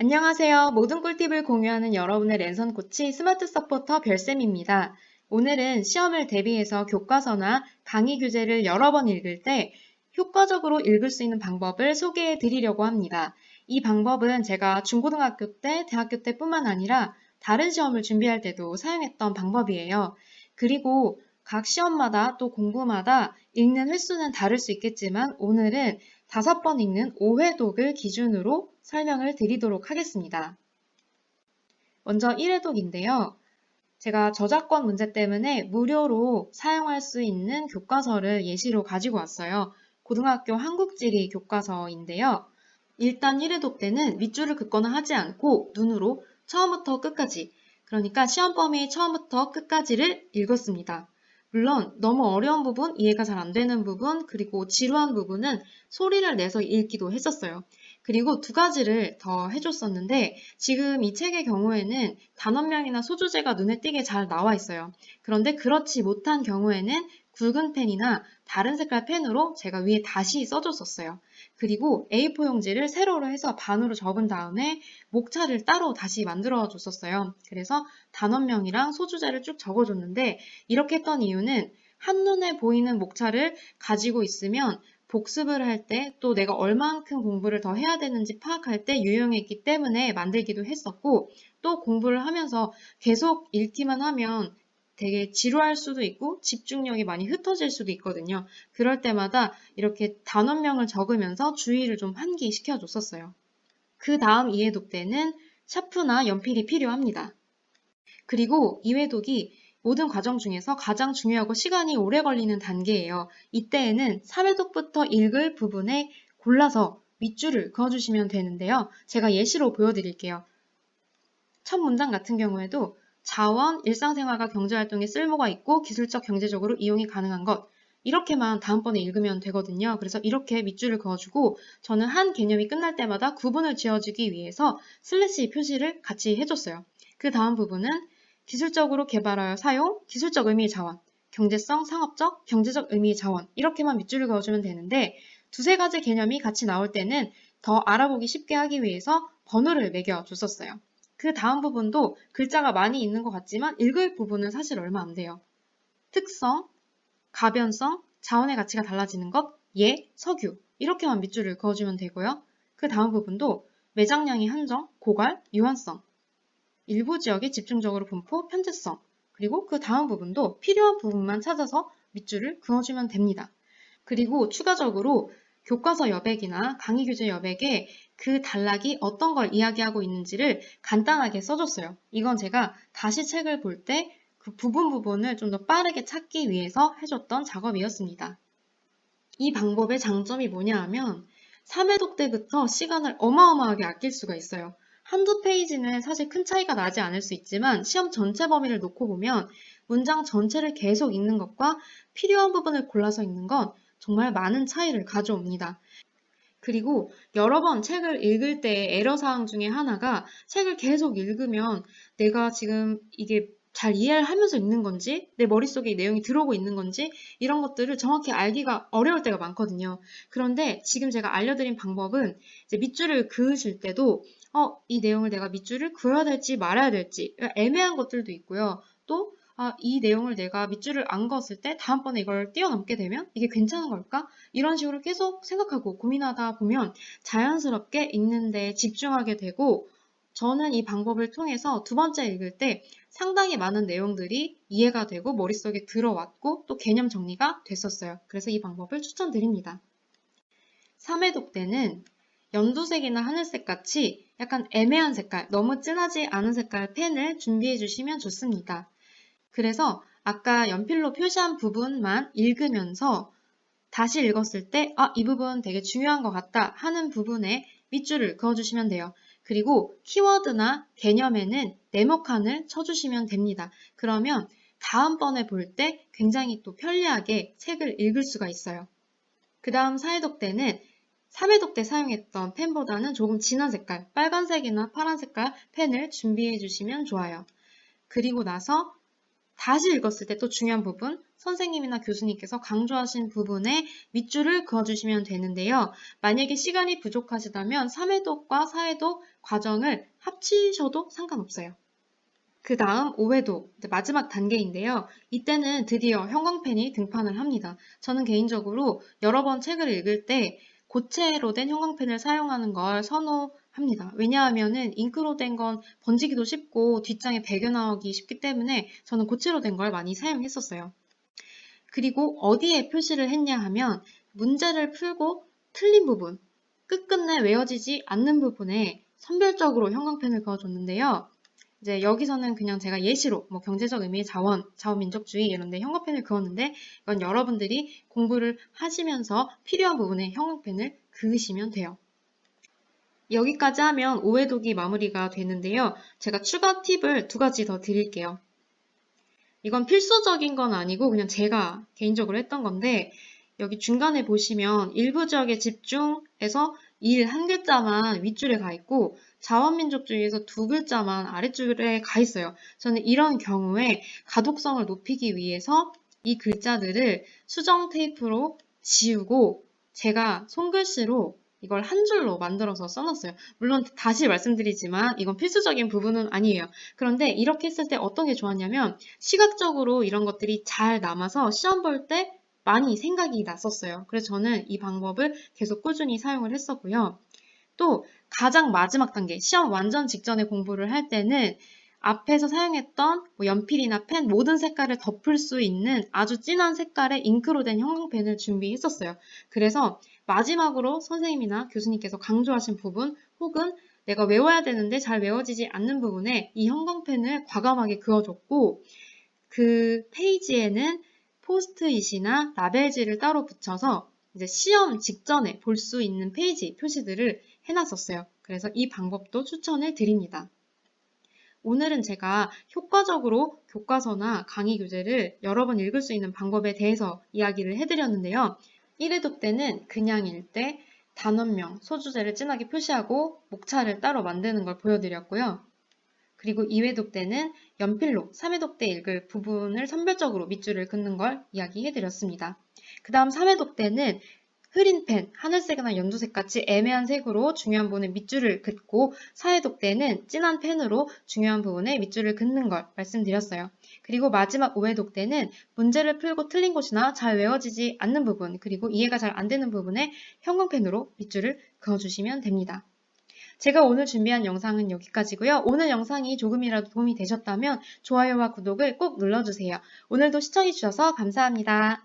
안녕하세요. 모든 꿀팁을 공유하는 여러분의 랜선 코치 스마트 서포터 별쌤입니다. 오늘은 시험을 대비해서 교과서나 강의 교재를 여러 번 읽을 때 효과적으로 읽을 수 있는 방법을 소개해 드리려고 합니다. 이 방법은 제가 중고등학교 때, 대학교 때뿐만 아니라 다른 시험을 준비할 때도 사용했던 방법이에요. 그리고 각 시험마다 또 공부마다 읽는 횟수는 다를 수 있겠지만 오늘은 5번 읽는 5회독을 기준으로 설명을 드리도록 하겠습니다. 먼저 1회독인데요. 제가 저작권 문제 때문에 무료로 사용할 수 있는 교과서를 예시로 가지고 왔어요. 고등학교 한국지리 교과서인데요. 일단 1회독 때는 밑줄을 긋거나 하지 않고 눈으로 처음부터 끝까지, 그러니까 시험 범위 처음부터 끝까지를 읽었습니다. 물론 너무 어려운 부분, 이해가 잘 안 되는 부분, 그리고 지루한 부분은 소리를 내서 읽기도 했었어요. 그리고 두 가지를 더 해줬었는데 지금 이 책의 경우에는 단원명이나 소주제가 눈에 띄게 잘 나와 있어요. 그런데 그렇지 못한 경우에는 굵은 펜이나 다른 색깔 펜으로 제가 위에 다시 써줬었어요. 그리고 A4 용지를 세로로 해서 반으로 접은 다음에 목차를 따로 다시 만들어 줬었어요. 그래서 단원명이랑 소주제를 쭉 적어줬는데 이렇게 했던 이유는 한눈에 보이는 목차를 가지고 있으면 복습을 할 때 또 내가 얼만큼 공부를 더 해야 되는지 파악할 때 유용했기 때문에 만들기도 했었고, 또 공부를 하면서 계속 읽기만 하면 되게 지루할 수도 있고 집중력이 많이 흩어질 수도 있거든요. 그럴 때마다 이렇게 단원명을 적으면서 주의를 좀 환기시켜 줬었어요. 그 다음 2회독 때는 샤프나 연필이 필요합니다. 그리고 2회독이 모든 과정 중에서 가장 중요하고 시간이 오래 걸리는 단계예요. 이때에는 3회독부터 읽을 부분에 골라서 밑줄을 그어주시면 되는데요. 제가 예시로 보여드릴게요. 첫 문장 같은 경우에도 자원, 일상생활과 경제활동에 쓸모가 있고 기술적, 경제적으로 이용이 가능한 것, 이렇게만 다음번에 읽으면 되거든요. 그래서 이렇게 밑줄을 그어주고 저는 한 개념이 끝날 때마다 구분을 지어주기 위해서 슬래시 표시를 같이 해줬어요. 그 다음 부분은 기술적으로 개발하여 사용, 기술적 의미의 자원, 경제성, 상업적, 경제적 의미의 자원, 이렇게만 밑줄을 그어주면 되는데 두세 가지 개념이 같이 나올 때는 더 알아보기 쉽게 하기 위해서 번호를 매겨줬었어요. 그 다음 부분도 글자가 많이 있는 것 같지만 읽을 부분은 사실 얼마 안 돼요. 특성, 가변성, 자원의 가치가 달라지는 것, 예, 석유, 이렇게만 밑줄을 그어주면 되고요. 그 다음 부분도 매장량이 한정, 고갈, 유한성, 일부 지역에 집중적으로 분포, 편제성, 그리고 그 다음 부분도 필요한 부분만 찾아서 밑줄을 그어주면 됩니다. 그리고 추가적으로 교과서 여백이나 강의 교재 여백에 그 단락이 어떤 걸 이야기하고 있는지를 간단하게 써줬어요. 이건 제가 다시 책을 볼 때 그 부분을 좀 더 빠르게 찾기 위해서 해줬던 작업이었습니다. 이 방법의 장점이 뭐냐 하면 3회독 때부터 시간을 어마어마하게 아낄 수가 있어요. 한두 페이지는 사실 큰 차이가 나지 않을 수 있지만 시험 전체 범위를 놓고 보면 문장 전체를 계속 읽는 것과 필요한 부분을 골라서 읽는 건 정말 많은 차이를 가져옵니다. 그리고 여러 번 책을 읽을 때 애로사항 중에 하나가 책을 계속 읽으면 내가 지금 이게 잘 이해를 하면서 읽는 건지, 내 머릿속에 이 내용이 들어오고 있는 건지, 이런 것들을 정확히 알기가 어려울 때가 많거든요. 그런데 지금 제가 알려드린 방법은 이제 밑줄을 그으실 때도 이 내용을 내가 밑줄을 그어야 될지 말아야 될지 애매한 것들도 있고요. 또 이 내용을 내가 밑줄을 안 그었을 때 다음번에 이걸 뛰어넘게 되면 이게 괜찮은 걸까? 이런 식으로 계속 생각하고 고민하다 보면 자연스럽게 읽는데 집중하게 되고, 저는 이 방법을 통해서 두 번째 읽을 때 상당히 많은 내용들이 이해가 되고 머릿속에 들어왔고 또 개념 정리가 됐었어요. 그래서 이 방법을 추천드립니다. 3회독 때는 연두색이나 하늘색 같이 약간 애매한 색깔, 너무 진하지 않은 색깔 펜을 준비해 주시면 좋습니다. 그래서 아까 연필로 표시한 부분만 읽으면서 다시 읽었을 때 이 부분 되게 중요한 것 같다 하는 부분에 밑줄을 그어주시면 돼요. 그리고 키워드나 개념에는 네모칸을 쳐주시면 됩니다. 그러면 다음번에 볼 때 굉장히 또 편리하게 책을 읽을 수가 있어요. 그 다음 4회독 때는 3회독 때 사용했던 펜보다는 조금 진한 색깔, 빨간색이나 파란 색깔 펜을 준비해 주시면 좋아요. 그리고 나서 다시 읽었을 때 또 중요한 부분, 선생님이나 교수님께서 강조하신 부분에 밑줄을 그어주시면 되는데요. 만약에 시간이 부족하시다면 3회독과 4회독 과정을 합치셔도 상관없어요. 그 다음 5회독, 마지막 단계인데요. 이때는 드디어 형광펜이 등판을 합니다. 저는 개인적으로 여러 번 책을 읽을 때 고체로 된 형광펜을 사용하는 걸 선호합니다. 왜냐하면 잉크로 된 건 번지기도 쉽고 뒷장에 배겨 나오기 쉽기 때문에 저는 고체로 된 걸 많이 사용했었어요. 그리고 어디에 표시를 했냐 하면 문제를 풀고 틀린 부분, 끝끝내 외워지지 않는 부분에 선별적으로 형광펜을 그어줬는데요. 이제 여기서는 그냥 제가 예시로 경제적 의미의 자원민족주의 이런데 형광펜을 그었는데 이건 여러분들이 공부를 하시면서 필요한 부분에 형광펜을 그으시면 돼요. 여기까지 하면 5회독이 마무리가 되는데요. 제가 추가 팁을 2가지 더 드릴게요. 이건 필수적인 건 아니고 그냥 제가 개인적으로 했던 건데 여기 중간에 보시면 일부 지역에 집중해서 일 한 글자만 윗줄에 가 있고 자원민족주의에서 2글자만 아랫줄에 가 있어요. 저는 이런 경우에 가독성을 높이기 위해서 이 글자들을 수정 테이프로 지우고 제가 손글씨로 이걸 한 줄로 만들어서 써놨어요. 물론 다시 말씀드리지만 이건 필수적인 부분은 아니에요. 그런데 이렇게 했을 때 어떤 게 좋았냐면 시각적으로 이런 것들이 잘 남아서 시험 볼 때 많이 생각이 났었어요. 그래서 저는 이 방법을 계속 꾸준히 사용을 했었고요. 또 가장 마지막 단계, 시험 완전 직전에 공부를 할 때는 앞에서 사용했던 연필이나 펜 모든 색깔을 덮을 수 있는 아주 진한 색깔의 잉크로 된 형광펜을 준비했었어요. 그래서 마지막으로 선생님이나 교수님께서 강조하신 부분 혹은 내가 외워야 되는데 잘 외워지지 않는 부분에 이 형광펜을 과감하게 그어줬고 그 페이지에는 포스트잇이나 라벨지를 따로 붙여서 이제 시험 직전에 볼 수 있는 페이지 표시들을 해놨었어요. 그래서 이 방법도 추천을 드립니다. 오늘은 제가 효과적으로 교과서나 강의 교재를 여러 번 읽을 수 있는 방법에 대해서 이야기를 해드렸는데요. 1회독 때는 그냥 읽되 단원명, 소주제를 진하게 표시하고 목차를 따로 만드는 걸 보여드렸고요. 그리고 2회독 때는 연필로 3회독 때 읽을 부분을 선별적으로 밑줄을 긋는 걸 이야기해드렸습니다. 그 다음 3회독 때는 흐린 펜, 하늘색이나 연두색 같이 애매한 색으로 중요한 부분에 밑줄을 긋고 4회독 때는 진한 펜으로 중요한 부분에 밑줄을 긋는 걸 말씀드렸어요. 그리고 마지막 5회독 때는 문제를 풀고 틀린 곳이나 잘 외워지지 않는 부분, 그리고 이해가 잘 안 되는 부분에 형광펜으로 밑줄을 그어주시면 됩니다. 제가 오늘 준비한 영상은 여기까지고요. 오늘 영상이 조금이라도 도움이 되셨다면 좋아요와 구독을 꼭 눌러주세요. 오늘도 시청해주셔서 감사합니다.